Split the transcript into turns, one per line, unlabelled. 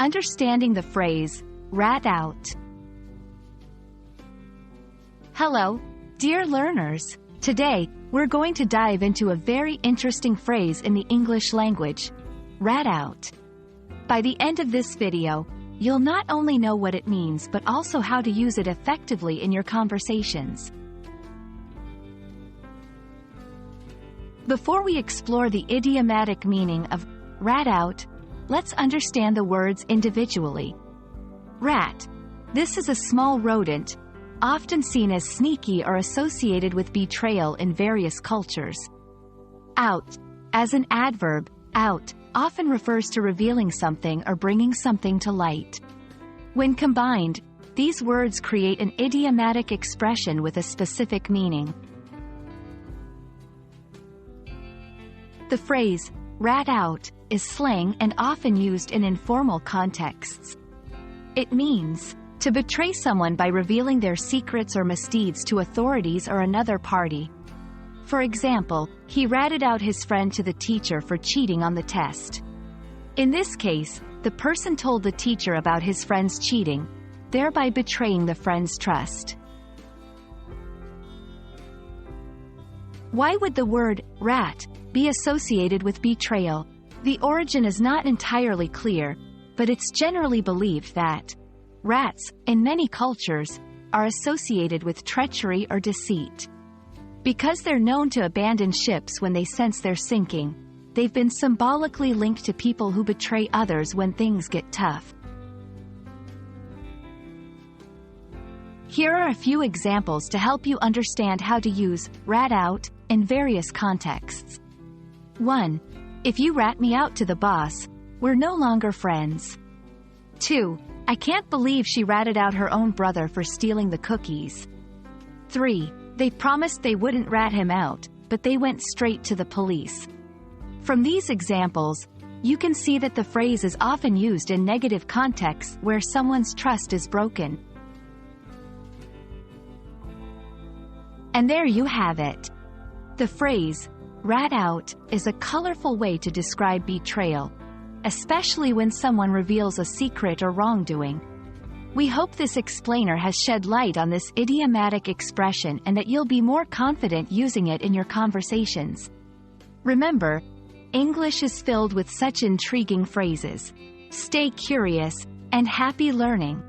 Understanding the phrase, rat out. Hello, dear learners. Today, we're going to dive into a very interesting phrase in the English language, rat out. By the end of this video, you'll not only know what it means but also how to use it effectively in your conversations. Before we explore the idiomatic meaning of rat out, let's understand the words individually. Rat. This is a small rodent, often seen as sneaky or associated with betrayal in various cultures. Out. As an adverb, out often refers to revealing something or bringing something to light. When combined, these words create an idiomatic expression with a specific meaning. The phrase, rat out, is slang and often used in informal contexts. It means to betray someone by revealing their secrets or misdeeds to authorities or another party. For example, he ratted out his friend to the teacher for cheating on the test. In this case, the person told the teacher about his friend's cheating, thereby betraying the friend's trust. Why would the word rat be associated with betrayal? The origin is not entirely clear, but it's generally believed that rats, in many cultures, are associated with treachery or deceit. Because they're known to abandon ships when they sense they're sinking, they've been symbolically linked to people who betray others when things get tough. Here are a few examples to help you understand how to use rat out in various contexts. 1. If you rat me out to the boss, we're no longer friends. 2. I can't believe she ratted out her own brother for stealing the cookies. 3. They promised they wouldn't rat him out, but they went straight to the police. From these examples, you can see that the phrase is often used in negative contexts where someone's trust is broken. And there you have it. The phrase, rat out, is a colorful way to describe betrayal, especially when someone reveals a secret or wrongdoing. We hope this explainer has shed light on this idiomatic expression and that you'll be more confident using it in your conversations. Remember, English is filled with such intriguing phrases. Stay curious, and happy learning!